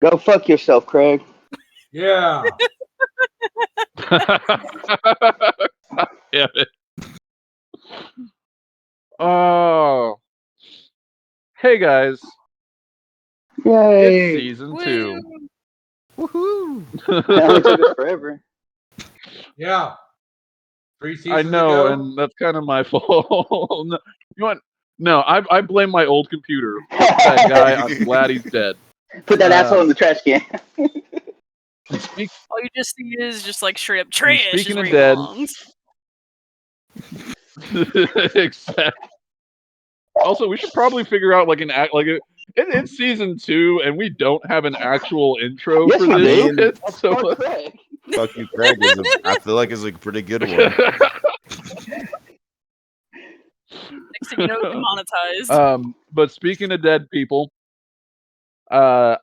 Go fuck yourself, Craig. Yeah. Damn it. Oh. Hey guys. It's Yay! season 2. Woohoo! It only took us forever. Yeah. 3 I seasons know, ago. and that's kind of my fault. No, you know what? No, I blame my old computer. Fuck that guy. I'm glad he's dead. Put that asshole in the trash can. And speak, All you just see is just like straight up trash. speaking is of where he dead- belongs. exactly. Also, we should probably figure out like an act like it's season 2, and we don't have an actual intro Yes, for we this. do. shit, That's so Fuck Craig. Fuck you, Craig. I feel like it's a pretty good one. Next thing you know, it's demonetized. But speaking of dead people, there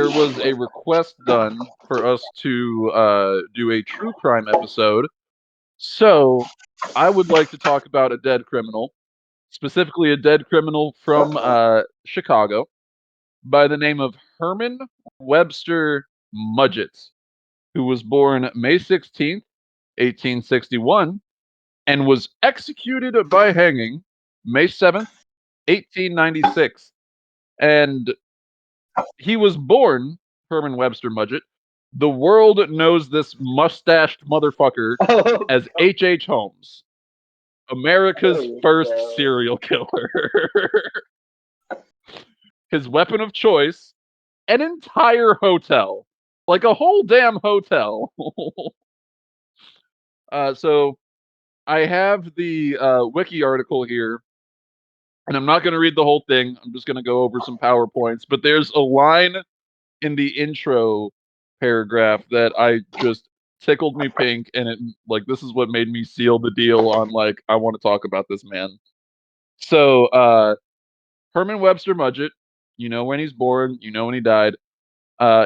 was a request done for us to do a true crime episode. So I would like to talk about a dead criminal, specifically a dead criminal from Chicago by the name of Herman Webster Mudgett, who was born May 16th, 1861, and was executed by hanging May 7th, 1896. And he was born, Herman Webster Mudgett. The world knows this mustached motherfucker Oh, as H.H. Holmes, America's There you first go. serial killer. His weapon of choice, an entire hotel. Like a whole damn hotel. So I have the wiki article here, and I'm not going to read the whole thing. I'm just going to go over some PowerPoints. But there's a line in the intro paragraph that I just tickled me pink, and it like this is what made me seal the deal on like I want to talk about this man. So Herman Webster Mudgett, you know when he's born, you know when he died.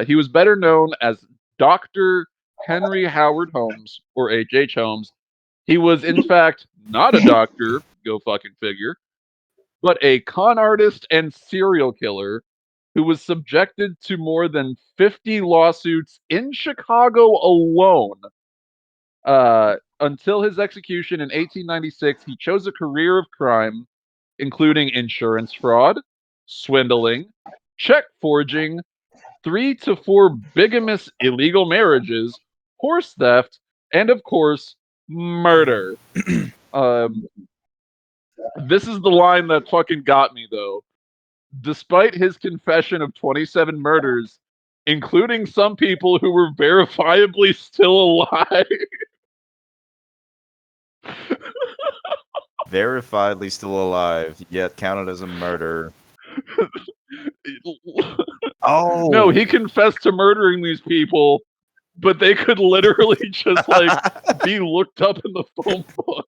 He was better known as Dr. Henry Howard Holmes, or H.H. Holmes. He was, in fact, not a doctor, go fucking figure, but a con artist and serial killer who was subjected to more than 50 lawsuits in Chicago alone. Until his execution in 1896, he chose a career of crime, including insurance fraud, swindling, check forging, 3 to 4 bigamous illegal marriages, horse theft, and of course, murder. This is the line that fucking got me though. Despite his confession of 27 murders, including some people who were verifiably still alive. Verifiedly still alive, yet counted as a murder. Oh No, he confessed to murdering these people, but they could literally just like be looked up in the phone book.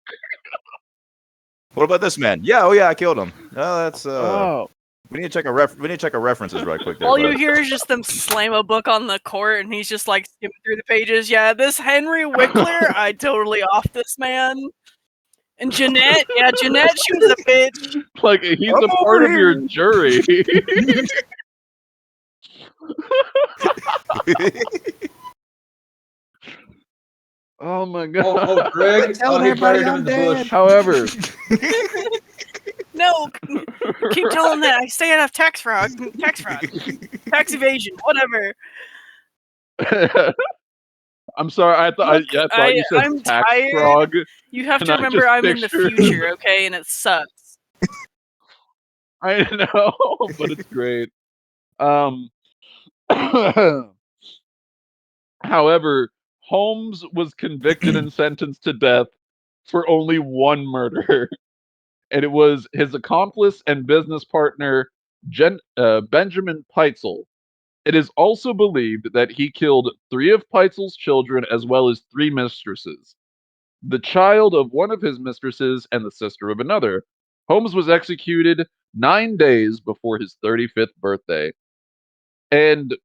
What about this man? Yeah, oh yeah, I killed him. Oh, that's Oh. We need to check we need to check our references right quick there. All you bud. hear is just them slam a book on the court, and he's just like skimming through the pages. Yeah, this Henry Wickler, I totally off this man. And Jeanette, yeah, Jeanette, she was a bitch. Like he's I'm a part over of your here. jury. Oh my god. Oh, Greg, Telling he everybody buried him I'm in the dead. bush. However, No, keep telling that I stay out of tax fraud, tax evasion, whatever. I'm sorry. I thought Look, I thought you said I'm tax tired. frog. You have And to I remember just I'm in the pictured- future, okay, and it sucks. I know, but it's great. However, Holmes was convicted and sentenced to death for only one murder, and it was his accomplice and business partner Benjamin Peitzel. It is also believed that he killed 3 of Peitzel's children as well as 3 mistresses. The child of one of his mistresses and the sister of another. Holmes was executed 9 days before his 35th birthday. And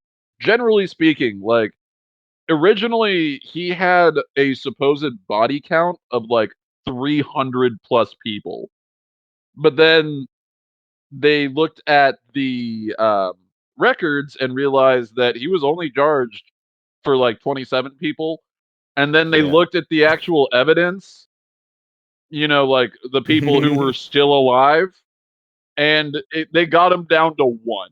generally speaking, like, originally he had a supposed body count of like 300 plus people. But then they looked at the records and realized that he was only charged for like 27 people. And then they Yeah. looked at the actual evidence, like the people who were still alive, and they got him down to one.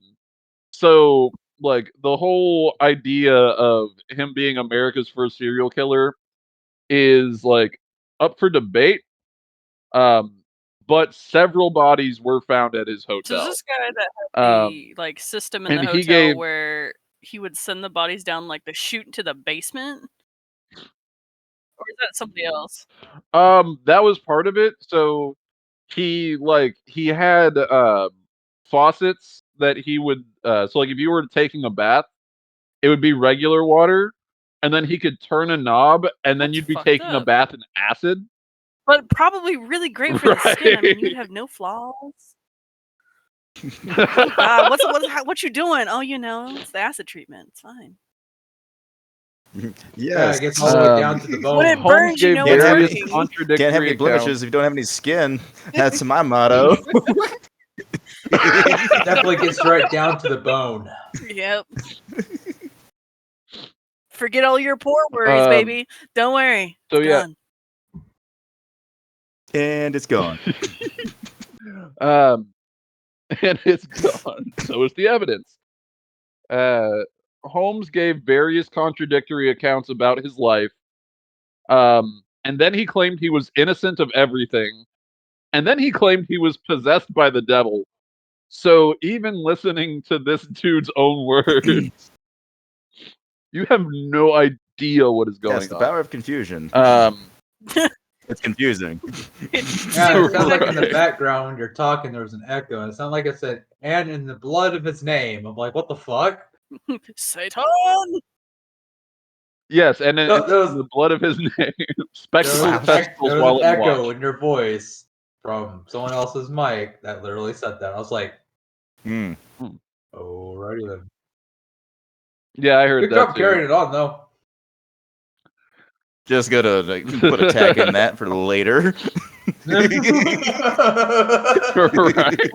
So, like, the whole idea of him being America's first serial killer is like up for debate. Um, but several bodies were found at his So is hotel. this guy that had Um, the like system in the and he hotel gave where he would send the bodies down like the chute into the basement, or is that somebody else? that was part of it. So he had faucets that he would so like if you were taking a bath, it would be regular water, and then he could turn a knob, and then That's you'd be fucked taking a up. bath in acid. But probably really great for the skin. I mean, you'd Right. have no flaws. Oh God, what you doing? Oh, it's the acid treatment. It's fine. Yeah, Yes. it gets all the way down to the bone. When it Holmes burns, you gave know it's various working. contradictory Can't have any accounts. blemishes if you don't have any skin. That's my motto. Definitely gets right down to the bone. Yep. Forget all your poor worries, baby. Don't worry. So It's yeah, gone. And it's gone. and it's gone. So is the evidence. Holmes gave various contradictory accounts about his life. And then he claimed he was innocent of everything. And then he claimed he was possessed by the devil. So even listening to this dude's own words, you have no idea what is going Yes, the on. power of confusion. It's confusing. Yeah, it sounds like in the Right. background when you're talking, there was an echo, and it sounded like it said, "And in the blood of his name." I'm like, what the fuck? Satan. Yes, and in There was, the blood of his name, there was, spectacles, an, testicles, there was while an in echo watch. in your voice from someone else's mic that literally said that. I was like, Hmm. alrighty then. Yeah, I heard Good that job too. carrying it on, though. Just gotta put a tag in that for later. Right.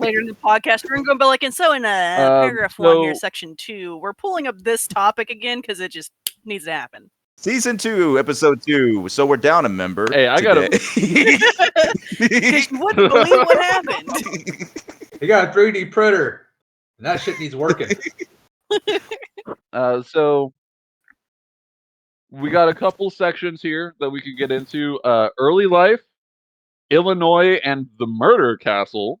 Later in the podcast, we're going to be like, and so in paragraph 1 here, so section 2, we're pulling up this topic again because it just needs to happen. Season 2, episode 2. So we're down a member. Hey, I gotta- Because you wouldn't believe what happened. You got a 3D printer, and that shit needs working. so we got a couple sections here that we could get into. Early life, Illinois, and the murder castle.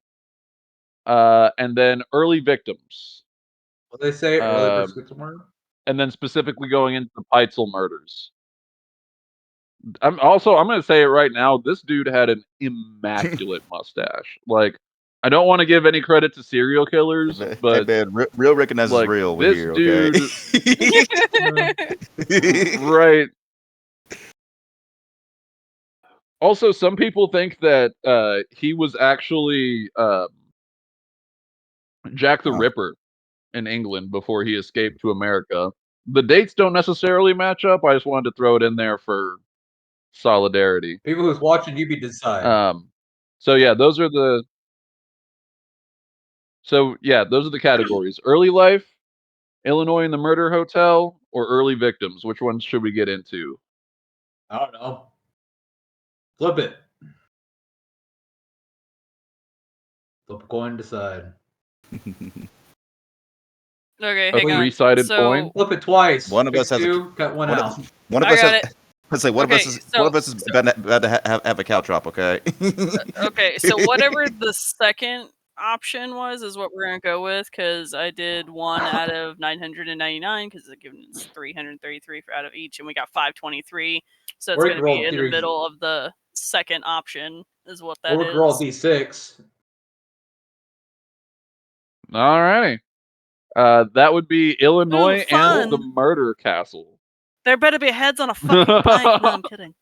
And then early victims. What they say? Early pursuit to murder? And then specifically going into the Peitzel murders. I'm going to say it right now. This dude had an immaculate mustache. Like, I don't want to give any credit to serial killers, Hey but man, real recognizes like, real this here, dude, okay? right? Also, some people think that he was actually Jack the Huh. Ripper in England before he escaped to America. The dates don't necessarily match up. I just wanted to throw it in there for solidarity. People who's watching, you be decide. So yeah, those are the categories. Early life, Illinois and the murder hotel, or early victims. Which ones should we get into? I don't know. Flip it. Flip a coin, decide. Okay, A hang on. three-sided coin. Flip it twice. One of Pick us has a- two, cut one out. One of I us got has, it. let's say one Okay, of us is about to have a cow drop, okay? Okay, so whatever the second option was is what we're going to go with, because I did 1 out of 999, because it's given us 333 out of each, and we got 523. So it's Or going you to can roll be in the three. middle of the second option, is what that Or we is. can roll D6. Alrighty. That would be Illinois fun. and the murder castle. There better be heads on a fucking bike. No, I'm kidding.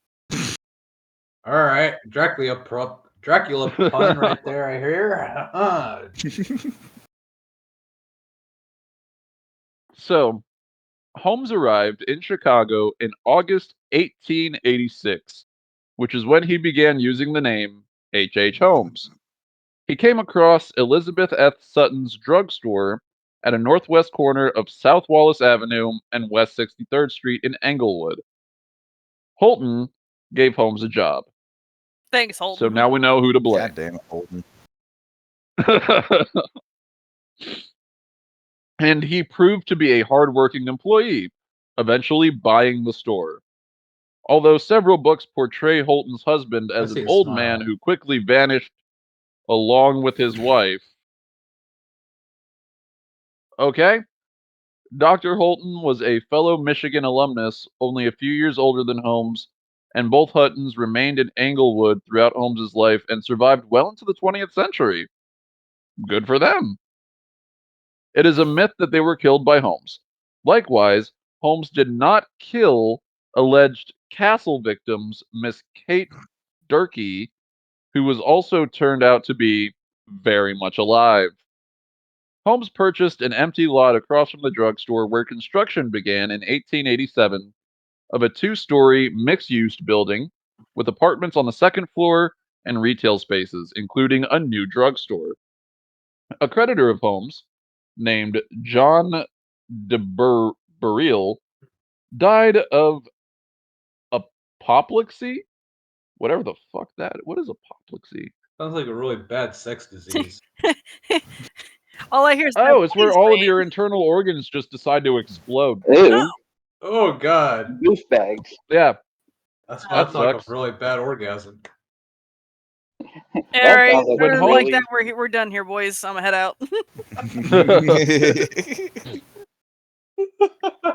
All right, Dracula pun right there. I hear. So, Holmes arrived in Chicago in August 1886, which is when he began using the name H.H. Holmes. He came across Elizabeth F. Sutton's drugstore at a northwest corner of South Wallace Avenue and West 63rd Street in Englewood. Holton gave Holmes a job. Thanks, Holden. So now we know who to blame. God damn it, Holden. And he proved to be a hardworking employee, eventually buying the store. Although several books portray Holton's husband as I see an a old smile. man who quickly vanished along with his wife. Okay? Dr. Holton was a fellow Michigan alumnus, only a few years older than Holmes, and both Huttons remained in Englewood throughout Holmes's life and survived well into the 20th century. Good for them. It is a myth that they were killed by Holmes. Likewise, Holmes did not kill alleged castle victims Miss Kate Durkee, who was also turned out to be very much alive. Holmes purchased an empty lot across from the drugstore where construction began in 1887 of a two-story mixed-use building with apartments on the second floor and retail spaces, including a new drugstore. A creditor of Holmes, named John de Burrell, died of apoplexy? Whatever the fuck that. What is apoplexy? Sounds like a really bad sex disease. All I hear is Oh, it's where boys, all of right? your internal organs just decide to explode. Ew. Oh god, Goofbags. Yeah. that's That like a sucks. really bad orgasm. All That right, sounds like When a Holmes- like really... that, we're done here, boys. I'm gonna head out.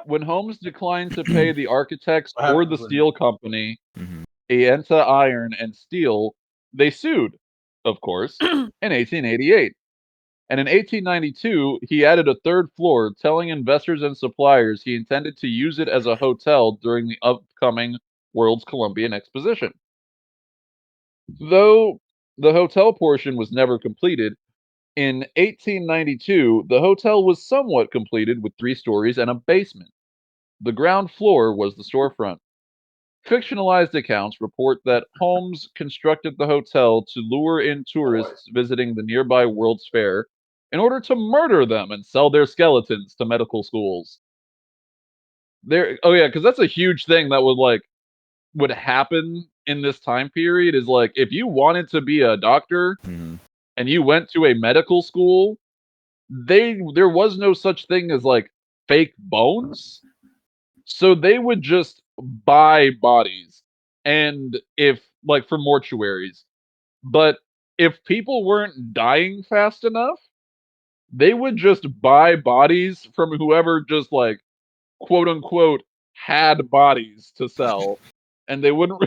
When Holmes declined to pay the architects What or the happens when- steel company, Mhm. Aenta Iron and Steel, they sued, of course, in 1888. And in 1892, he added a third floor, telling investors and suppliers he intended to use it as a hotel during the upcoming World's Columbian Exposition. Though the hotel portion was never completed, in 1892, the hotel was somewhat completed with 3 stories and a basement. The ground floor was the storefront. Fictionalized accounts report that Holmes constructed the hotel to lure in tourists visiting the nearby World's Fair in order to murder them and sell their skeletons to medical schools. Oh yeah, because that's a huge thing that would happen in this time period is like if you wanted to be a doctor Mhm. and you went to a medical school, there was no such thing as like fake bones. So they would just buy bodies and if like for mortuaries. But if people weren't dying fast enough, they would just buy bodies from whoever just like quote unquote had bodies to sell. And they wouldn't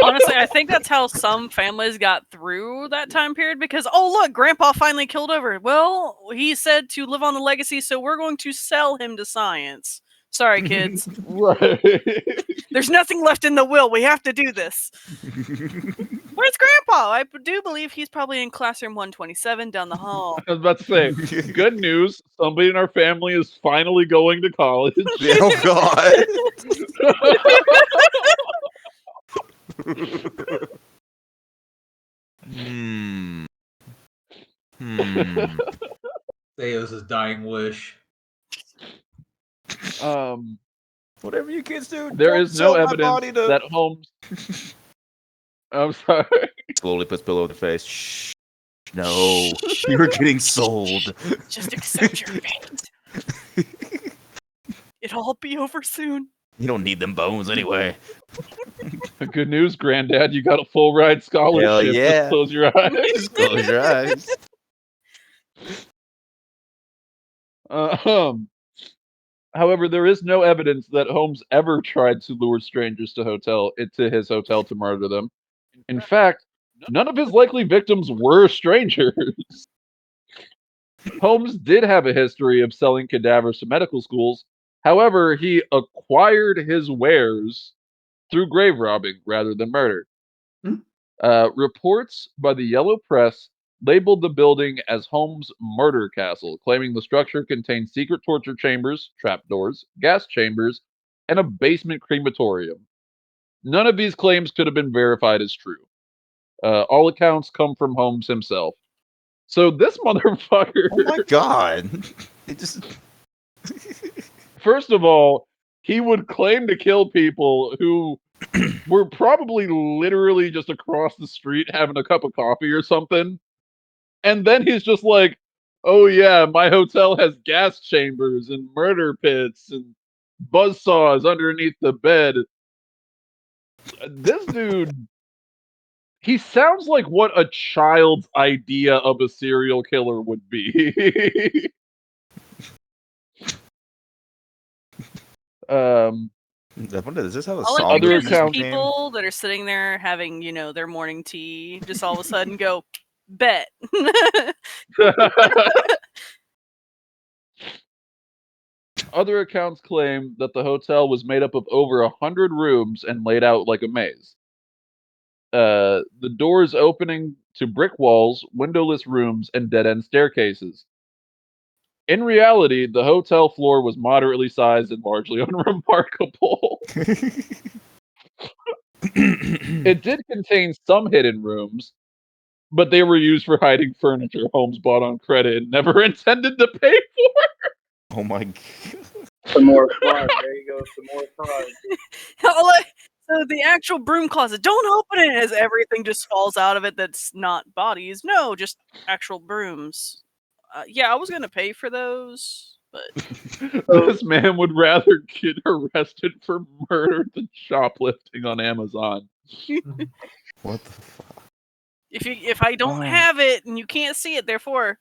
Honestly, I think that's how some families got through that time period because, oh, look, Grandpa finally killed over. Well, he said to live on the legacy, so we're going to sell him to science. Sorry, kids. right. There's nothing left in the will. We have to do this. Where's Grandpa? I do believe he's probably in classroom 127 down the hall. I was about to say, good news. Somebody in our family is finally going to college. Oh god. Hmm. Hmm. Theo's dying wish. Whatever you kids do, There don't is no sell my body evidence to... that Holmes. I'm sorry. Slowly puts pillow over the face. Shh. No, you're getting sold. Just accept your fate. It'll all be over soon. You don't need them bones anyway. Good news, Granddad. You got a full ride scholarship. Hell yeah. Just close your eyes. Just close your eyes. However, there is no evidence that Holmes ever tried to lure strangers to his hotel to murder them. In fact, none of his likely victims were strangers. Holmes did have a history of selling cadavers to medical schools. However, he acquired his wares through grave robbing rather than murder. Reports by the Yellow Press labeled the building as Holmes' murder castle, claiming the structure contained secret torture chambers, trapdoors, gas chambers, and a basement crematorium. None of these claims could have been verified as true. All accounts come from Holmes himself. So this motherfucker, Oh my god! It just first of all, he would claim to kill people who were probably literally just across the street having a cup of coffee or something. And then he's just like, oh yeah, my hotel has gas chambers and murder pits and buzzsaws underneath the bed. This dude, he sounds like what a child's idea of a serial killer would be. I wonder, does this have a All song? I Other picture is just account- people that are sitting there having, their morning tea, just all of a sudden go, bet. Other accounts claim that the hotel was made up of over 100 rooms and laid out like a maze. The doors opening to brick walls, windowless rooms, and dead-end staircases. In reality, the hotel floor was moderately sized and largely unremarkable. It did contain some hidden rooms, but they were used for hiding furniture Holmes bought on credit and never intended to pay for. Oh my god! Some more fraud. There you go. Some more fraud. So the actual broom closet, don't open it as everything just falls out of it that's not bodies. No, just actual brooms. Yeah, I was going to pay for those, but This man would rather get arrested for murder than shoplifting on Amazon. What the fuck? if I don't have it and you can't see it, therefore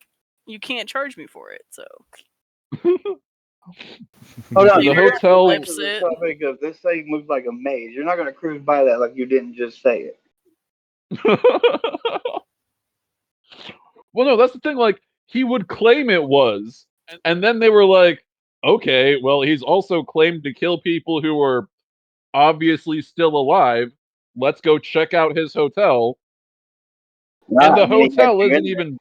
you can't charge me for it. So Hold on. The You're hotel- back to the topic of this thing moves like a maze. You're not going to cruise by that like you didn't just say it. Well, no, that's the thing. Like, he would claim it was, and then they were like, okay, well, he's also claimed to kill people who are obviously still alive. Let's go check out his hotel. And the hotel isn't even.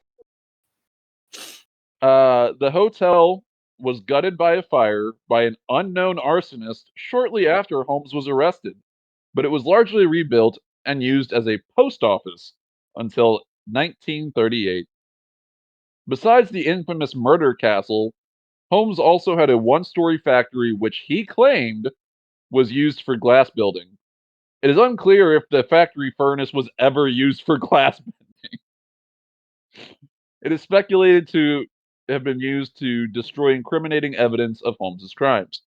The hotel was gutted by a fire by an unknown arsonist shortly after Holmes was arrested, but it was largely rebuilt and used as a post office until 1938. Besides the infamous murder castle, Holmes also had a one-story factory which he claimed was used for glass building. It is unclear if the factory furnace was ever used for glass bending. It is speculated to have been used to destroy incriminating evidence of Holmes's crimes.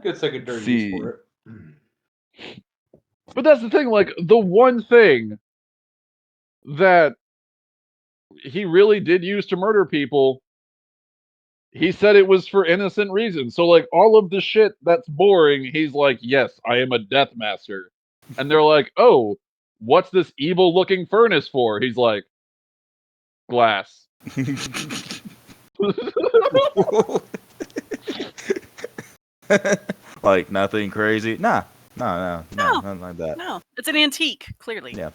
Good secondary See. use for it. But that's the thing, like, the one thing that he really did use to murder people, he said it was for innocent reasons. So, like, all of the shit that's boring, he's like, yes, I am a death master. And they're like, oh, what's this evil looking furnace for? He's like, glass. Like nothing crazy? Nah, no, nothing like that. no, it's an antique, clearly. Yeah.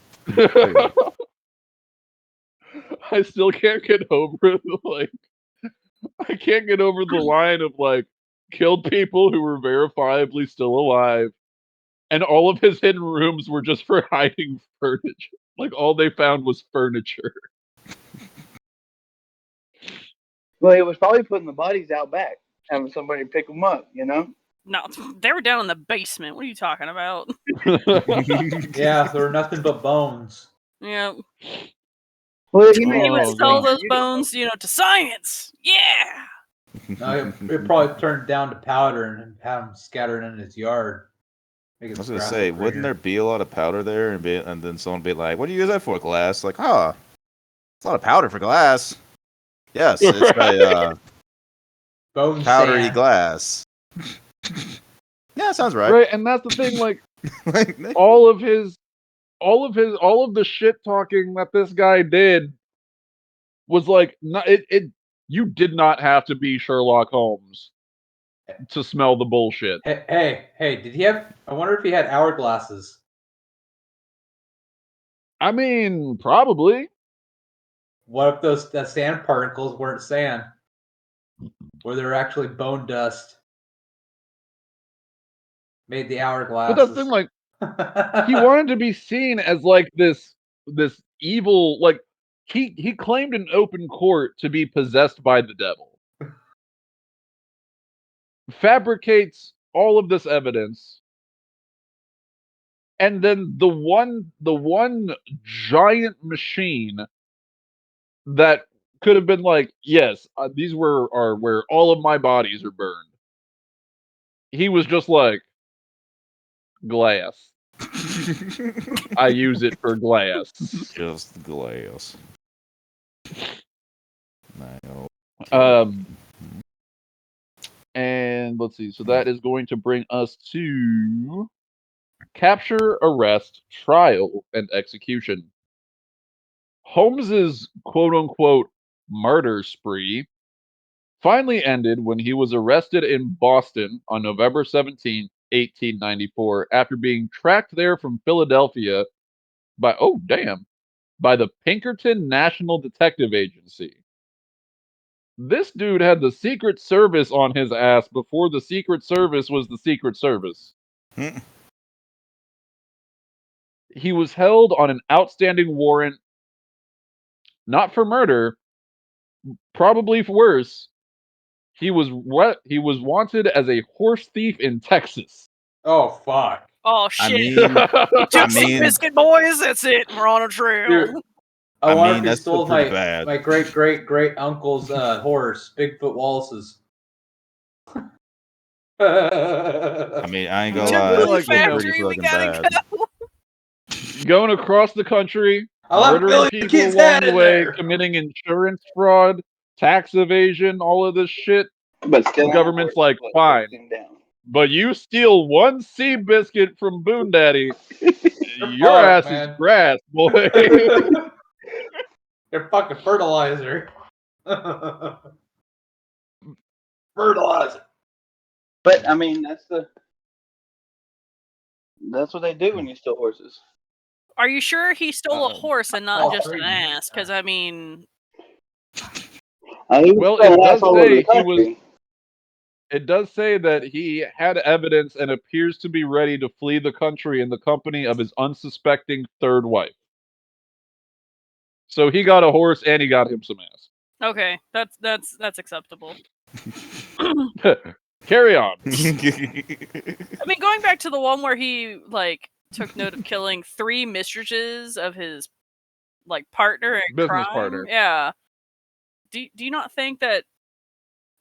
I still can't get over like I can't get over the line of like killed people who were verifiably still alive, and all of his hidden rooms were just for hiding furniture. Like all they found was furniture. Well, he was probably putting the bodies out back, having somebody pick them up, you know? No, they were down in the basement. What are you talking about? Yeah, there were nothing but bones. Yeah, Well, he Oh, would sell God. those bones, to science. Yeah. No, it probably turned down to powder and have them scattered in his yard. I was gonna say, wouldn't there be a lot of powder there, and then someone be like, "What do you use that for? Glass?" Like, huh? It's a lot of powder for glass. Yes, it's a bone powdery sand. glass. Yeah, sounds right. Right, and that's the thing, like all of the shit talking that this guy did was like you did not have to be Sherlock Holmes to smell the bullshit. Hey, did he have? I wonder if he had hourglasses. I mean, probably. What if that sand particles weren't sand? Or they're actually bone dust? Made the But hourglasses. that's the thing, like, he wanted to be seen as like this evil, like he claimed in open court to be possessed by the devil. Fabricates all of this evidence, and then the one giant machine that could have been like, yes, these are where all of my bodies are burned. He was just like, glass. I use it for glass. Just glass. No. And let's see. So that is going to bring us to capture, arrest, trial, and execution. Holmes's quote-unquote murder spree finally ended when he was arrested in Boston on November 17, 1894, after being tracked there from Philadelphia by the Pinkerton National Detective Agency. This dude had the Secret Service on his ass before the Secret Service was the Secret Service. He was held on an outstanding warrant, not for murder, probably for worse. He was wanted as a horse thief in Texas. Oh fuck. Oh I shit! mean, Took some biscuit, boys. That's it. We're on a trail. Dude, I I wonder mean, if he that's stole still pretty my bad. my great uncle's horse, Bigfoot Wallace's. I mean, I ain't gonna To lie, the like, that's you know, pretty factory, we fucking gotta bad. go. Going across the country, I left murdering Billy the people Kid's along head the in way, there. committing insurance fraud, tax evasion, all of this shit. But still, The government's like, fine, down. but you steal one sea biscuit from Boone Daddy, your Fuck, ass man. is grass, boy. They're fucking fertilizer. Fertilizer. But I mean, that's what they do when you steal horses. Are you sure he stole a horse and not All just three. an ass? Because I mean, Well, it does say he was. It does say that he had evidence and appears to be ready to flee the country in the company of his unsuspecting third wife. So he got a horse and he got him some ass. okay, that's acceptable. Carry on. I mean, going back to the one where he like took note of killing 3 mistresses of his like partner in Business crime. partner. Yeah. Do you not think that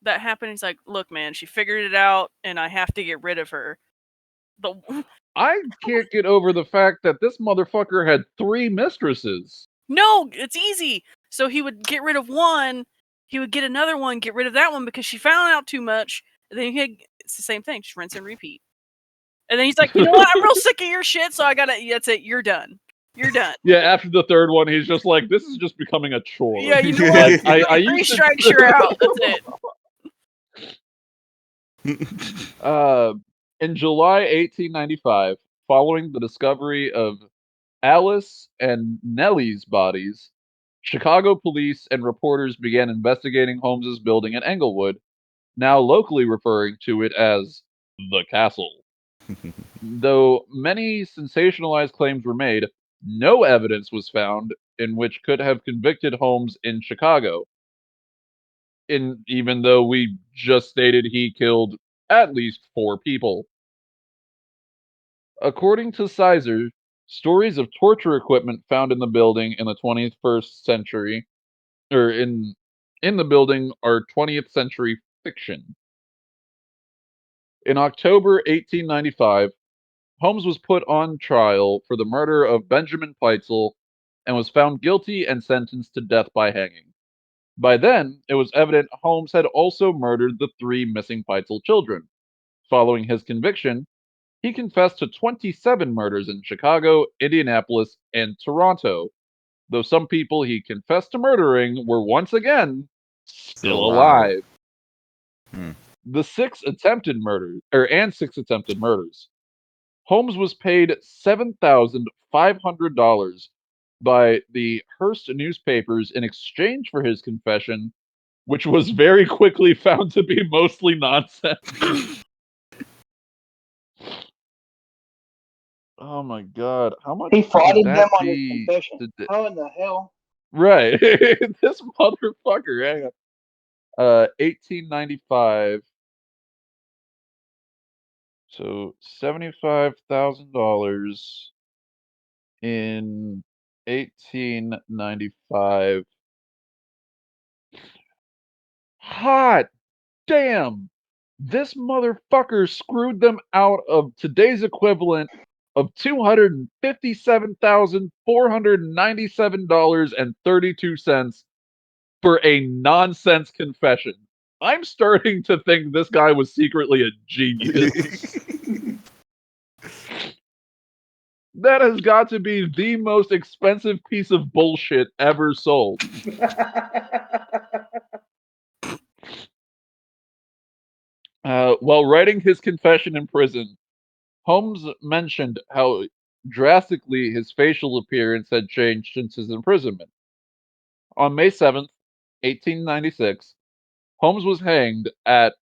happened? He's like, look, man, she figured it out, and I have to get rid of her. I can't get over the fact that this motherfucker had 3 mistresses. No, it's easy. So he would get rid of one, he would get another one, get rid of that one because she found out too much. And then it's the same thing, just rinse and repeat. And then he's like, you know what? I'm real sick of your shit, so I gotta. That's it. You're done. You're done. Yeah, after the third one, he's just like, this is just becoming a chore. Yeah, you know what? Like, I 3 used to... strikes, you're out. That's it. In July 1895, following the discovery of Alice and Nellie's bodies, Chicago police and reporters began investigating Holmes's building in Englewood, now locally referring to it as the Castle. Though many sensationalized claims were made, no evidence was found in which could have convicted Holmes in Chicago. Even though we just stated he killed at least 4 people. According to Sizer, stories of torture equipment found in the building in the 21st century, or in the building, are 20th century fiction. In October 1895, Holmes was put on trial for the murder of Benjamin Peitzel and was found guilty and sentenced to death by hanging. By then, it was evident Holmes had also murdered the 3 missing Peitzel children. Following his conviction, he confessed to 27 murders in Chicago, Indianapolis, and Toronto, though some people he confessed to murdering were once again still alive. The 6 attempted murders, and 6 attempted murders. Holmes was paid $7,500 by the Hearst newspapers in exchange for his confession, which was very quickly found to be mostly nonsense. Oh my god. How much He would frauded that them on his be confession. today? How in the hell? Right. This motherfucker. Hang on. 1895. So $75,000 in 1895. Hot damn! This motherfucker screwed them out of today's equivalent of $257,497.32 for a nonsense confession. I'm starting to think this guy was secretly a genius. That has got to be the most expensive piece of bullshit ever sold. While writing his confession in prison, Holmes mentioned how drastically his facial appearance had changed since his imprisonment. On May 7th, 1896, Holmes was hanged at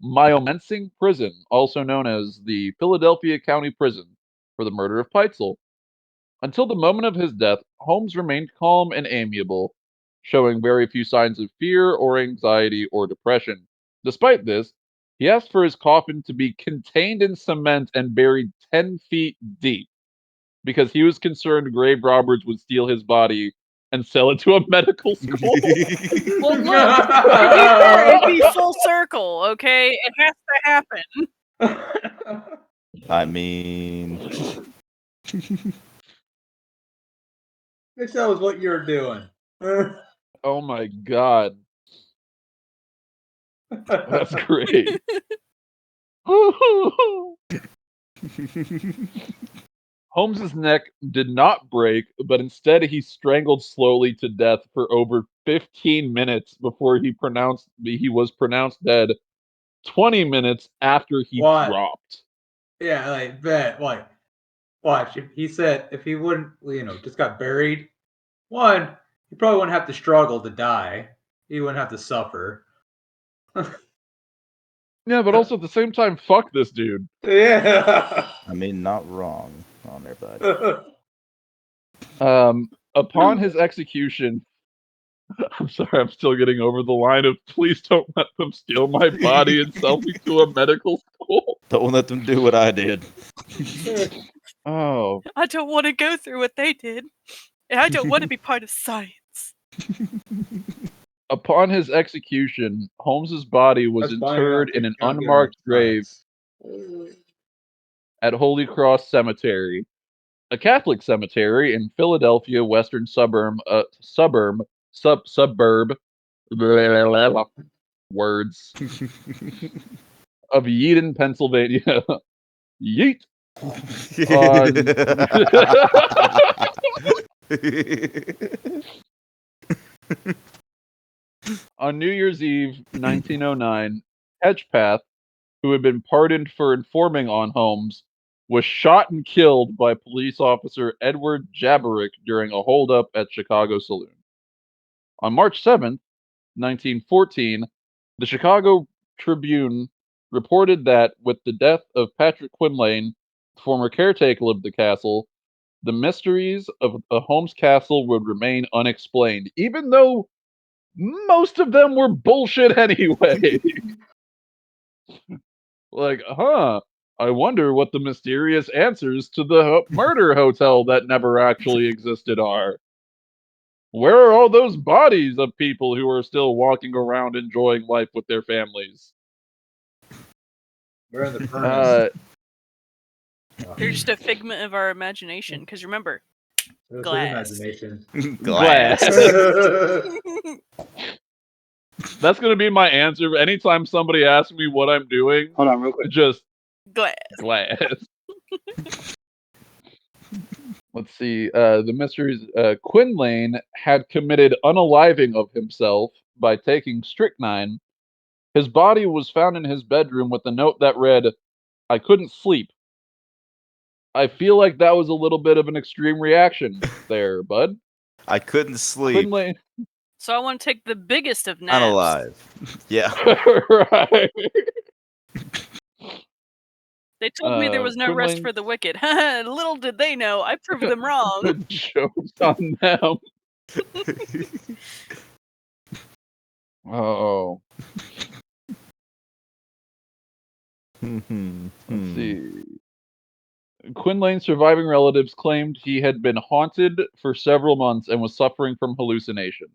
Myomensing Prison, also known as the Philadelphia County Prison, for the murder of Peitzel. Until the moment of his death, Holmes remained calm and amiable, showing very few signs of fear or anxiety or depression. Despite this, he asked for his coffin to be contained in cement and buried 10 feet deep because he was concerned grave robbers would steal his body and sell it to a medical school. Well, look, to be fair, it'd be full circle, okay? It has to happen. I mean, This shows what you're doing. Oh my god, that's great. Holmes's neck did not break, but instead he strangled slowly to death for over 15 minutes before he was pronounced dead 20 minutes after he What? dropped. Yeah, like bet. Like, watch. If he said if he wouldn't, just got buried, one, he probably wouldn't have to struggle to die. He wouldn't have to suffer. Yeah, but also at the same time, fuck this dude. Yeah. I mean, not wrong on there, bud. Upon his execution, I'm sorry, I'm still getting over the line of please don't let them steal my body and sell me to a medical school. Don't let them do what I did. Oh, I don't want to go through what they did. And I don't want to be part of science. upon his execution, Holmes's body was That's funny, you're interred in an not giving unmarked grave science. at Holy Cross Cemetery, a Catholic cemetery in Philadelphia, western suburb, words of Yeadon, Pennsylvania. Yeet. On New Year's Eve, 1909, Hedgepath, who had been pardoned for informing on Holmes, was shot and killed by police officer Edward Jabarick during a holdup at Chicago Saloon. On March 7th, 1914, the Chicago Tribune reported that with the death of Patrick Quinlane, former caretaker of the castle, the mysteries of the Holmes Castle would remain unexplained, even though most of them were bullshit anyway. Like, I wonder what the mysterious answers to the murder hotel that never actually existed are. Where are all those bodies of people who are still walking around enjoying life with their families? We're in the furnace. They're just a figment of our imagination. Because remember, glass. Imagination. Glass. That's going to be my answer. Anytime somebody asks me what I'm doing, Hold on, real quick. just glass. Let's see. The mysteries. Quinlane had committed unaliving of himself by taking strychnine. His body was found in his bedroom with a note that read, "I couldn't sleep." I feel like that was a little bit of an extreme reaction there, bud. I couldn't sleep. Quinlane. So I want to take the biggest of naps. Unalive. Yeah. Right. They told me there was no rest Quinlan- for the wicked. Little did they know, I proved them wrong. Jokes on them. Oh. Let's see. Quinlan's surviving relatives claimed he had been haunted for several months and was suffering from hallucination.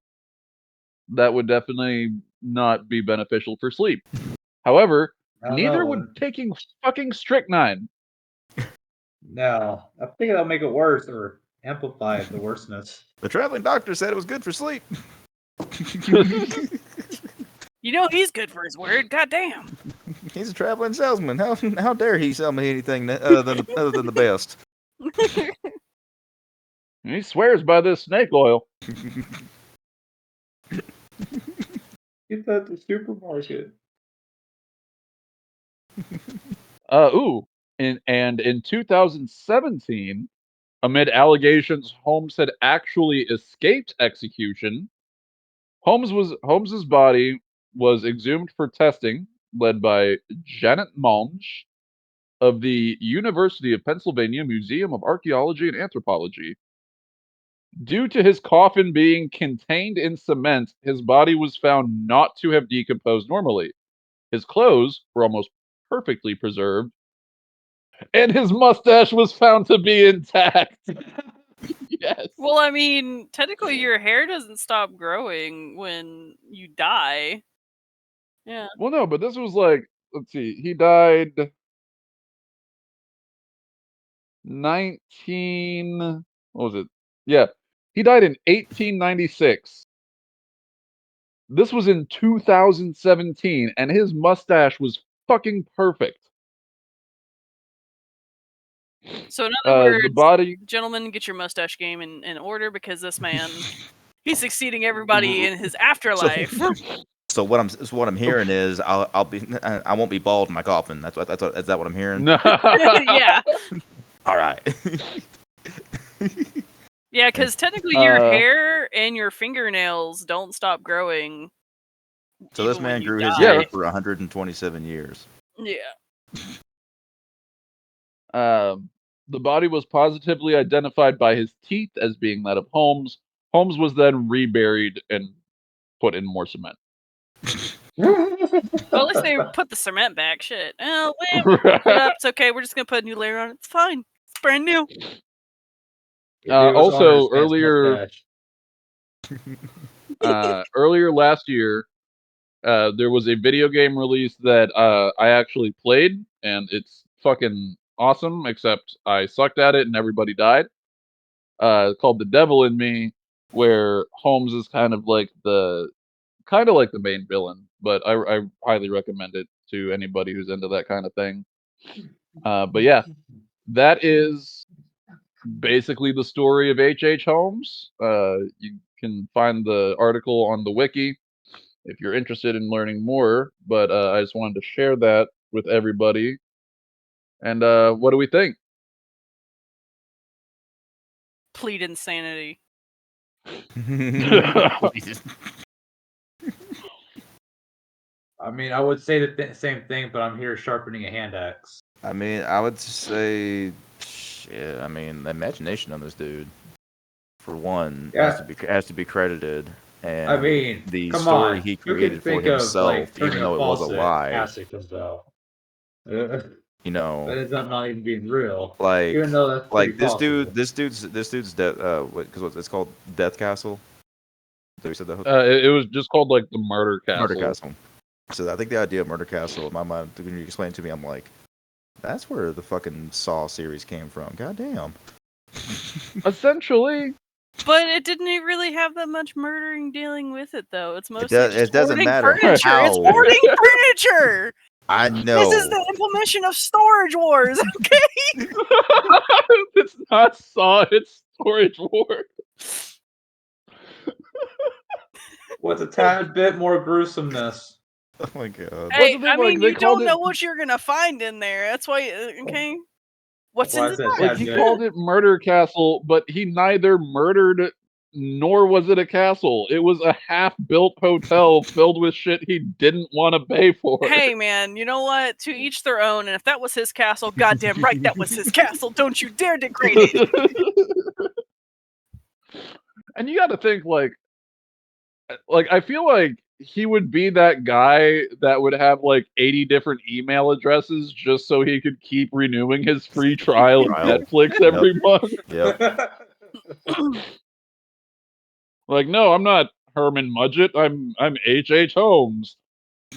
That would definitely not be beneficial for sleep. However, neither would taking fucking strychnine. No, I think that'll make it worse or amplify the worseness. The traveling doctor said it was good for sleep. You know he's good for his word. Goddamn. He's a traveling salesman. How dare he sell me anything other than the best? He swears by this snake oil. Get that at the supermarket. And in 2017, amid allegations Holmes had actually escaped execution, Holmes's body was exhumed for testing, led by Janet Monge of the University of Pennsylvania Museum of Archaeology and Anthropology. Due to his coffin being contained in cement, his body was found not to have decomposed normally. His clothes were almost perfectly preserved, and his mustache was found to be intact. Yes. Well, I mean, technically your hair doesn't stop growing when you die. Yeah. Well, no, but this was like, let's see, he died 19. What was it? Yeah, he died in 1896. This was in 2017, and his mustache was fucking perfect. So in other words, The body. gentlemen, get your mustache game in order because this man, he's succeeding everybody in his afterlife. So what I'm hearing is I won't be bald in my coffin. Is that what I'm hearing? No. Yeah. All right. Yeah, because technically your hair and your fingernails don't stop growing. So this even when man you grew his die. hair for 127 years. Yeah. The body was positively identified by his teeth as being that of Holmes. Holmes was then reburied and put in more cement. Well, at least they put the cement back. Shit. Oh, we'll pick it up. It's okay. We're just gonna put a new layer on it. It's fine. It's brand new. Also, earlier last year, there was a video game release that I actually played, and it's fucking awesome, except I sucked at it and everybody died. Called The Devil in Me, where Holmes is kind of like the main villain, but I highly recommend it to anybody who's into that kind of thing. But yeah, that is basically the story of H.H. Holmes. You can find the article on the wiki if you're interested in learning more, but I just wanted to share that with everybody. And what do we think? Plead insanity. I mean, I would say the same thing, but I'm here sharpening a hand axe. I mean, I would say, shit. I mean, the imagination on this dude, for one, has to be credited. And I mean, the come story on. he You created can think for himself, of, like, even though it was a lie, you know, that ends up not even being real. like, Even though that's like this possible. dude's because it's called Death Castle. So we said that. It was just called like the Murder Castle. Murder Castle. So I think the idea of Murder Castle, in my mind, when you explain it to me, I'm like, that's where the fucking Saw series came from. Goddamn. Essentially. But it didn't really have that much murdering dealing with it, though. It's mostly it doesn't hoarding matter furniture. how. It's hoarding furniture. I know. This is the implementation of Storage Wars. Okay. It's not Saw. It's Storage Wars. With a tad bit more gruesomeness. Oh my god. Hey, Wasn't it I like mean, they you don't called know it- what you're gonna find in there. That's why. Okay. What's Why in is the that box? Like tad he bit? called it Murder Castle, but he neither murdered nor was it a castle. It was a half-built hotel filled with shit he didn't want to pay for. Hey, man, you know what? To each their own. And if that was his castle, goddamn right, that was his castle. Don't you dare degrade it. And you got to think, like, I feel like he would be that guy that would have like 80 different email addresses just so he could keep renewing his free trial of Netflix every month. Yep. Like, no, I'm not Herman Mudgett. I'm H.H. Holmes.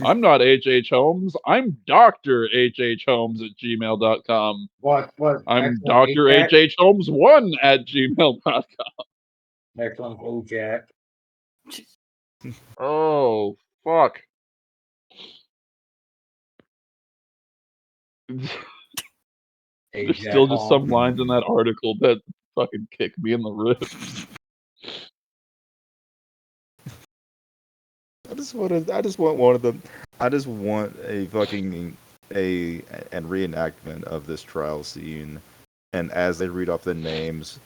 I'm not H.H. Holmes. I'm Dr. H.H. Holmes at gmail.com. What? I'm Dr. H.H. Holmes 1 at gmail.com. Excellent, Bojack. Oh, fuck. There's still just some lines in that article that fucking kick me in the ribs. I just want one of them. I just want a fucking reenactment of this trial scene, and as they read off the names,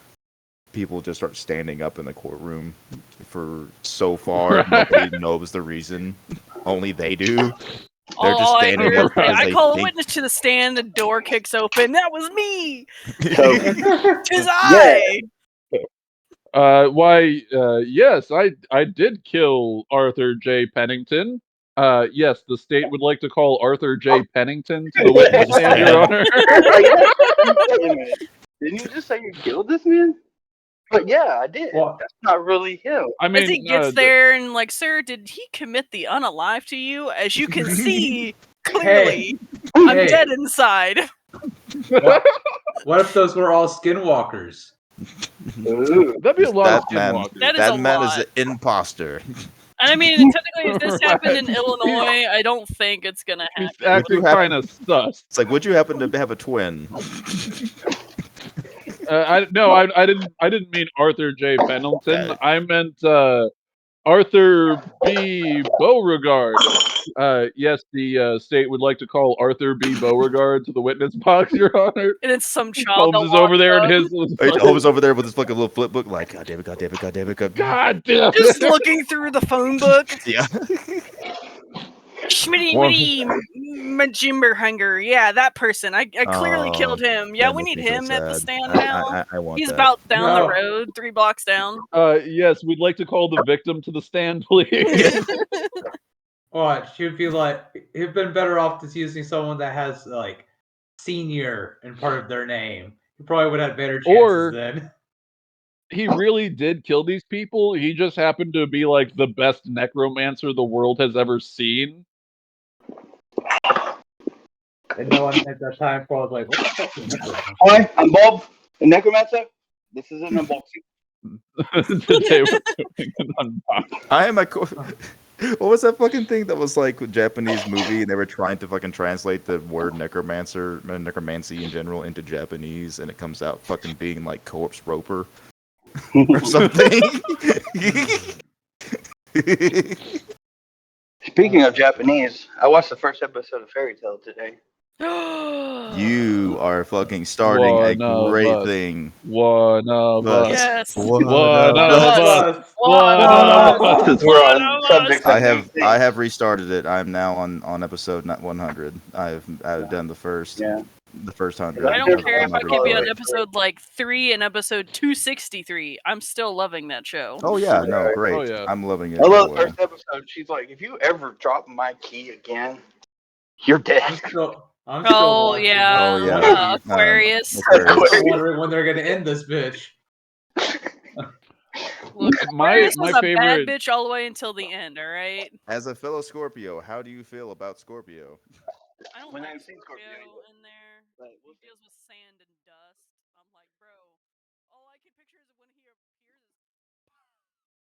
people just start standing up in the courtroom. For so far, nobody knows the reason. Only they do. They're just standing up. I call a witness to the stand. The door kicks open. That was me. Tis I. Yes, I did kill Arthur J. Pennington. Yes, the state would like to call Arthur J. Pennington to the witness stand, Your Honor. Wait a minute. Didn't you just say you killed this man? But yeah, I did. Well, that's not really him. I mean, as he gets there and like, sir, did he commit the unalive to you? As you can see, clearly, I'm dead inside. What if those were all skinwalkers? That'd be a lot of skinwalkers. That man is an imposter. And I mean, technically, if this happened in Illinois, I don't think it's gonna happen. He's acting kind of sus. It's like, would you happen to have a twin? I didn't mean Arthur J. Pendleton. I meant Arthur B. Beauregard. Yes, the state would like to call Arthur B. Beauregard to the witness box, Your Honor. And it's some child. Holmes is over there in his. Holmes is over there with his fucking little flip book, like, God damn it, God damn it, God damn it, God damn it. Just looking through the phone book. Yeah. Schmitty Witty Majimberhunger. Yeah, that person. I clearly killed him. Yeah, we need him at the stand now. I want He's that. about down the road, 3 blocks down. Yes, we'd like to call the victim to the stand, please. What? She'd be like, it'd been better off just using someone that has like senior in part of their name. He probably would have better chances then. He really did kill these people. He just happened to be like the best necromancer the world has ever seen. And no one at that time probably like, what the fuck is necromancer? Hi, I'm Bob, the necromancer. This is an unboxing. Today we're doing an unboxing. I am a. What was that fucking thing that was like a Japanese movie and they were trying to fucking translate the word necromancy in general into Japanese and it comes out fucking being like corpse roper or something? Speaking of Japanese, I watched the first episode of Fairy Tale today. You are fucking starting a great thing. One of us. Yes. One of us. One of us. Since we're on subject, I have restarted it. I'm now on episode 100. I've done the first. Yeah. The first 100. I don't care if I could be on episode like 3 and episode 263. I'm still loving that show. Oh yeah, no, great. Oh, yeah. I'm loving it. I love the first episode. She's like, if you ever drop my key again, you're dead. I'm still yeah. Oh, yeah. Aquarius. I'm wondering when they're gonna end this bitch. Look, my Aquarius was a bad favorite. bitch all the way until the end. All right. As a fellow Scorpio, how do you feel about Scorpio? I don't When like I've seen Scorpio Scorpio, in there. but He deals with sand and dust.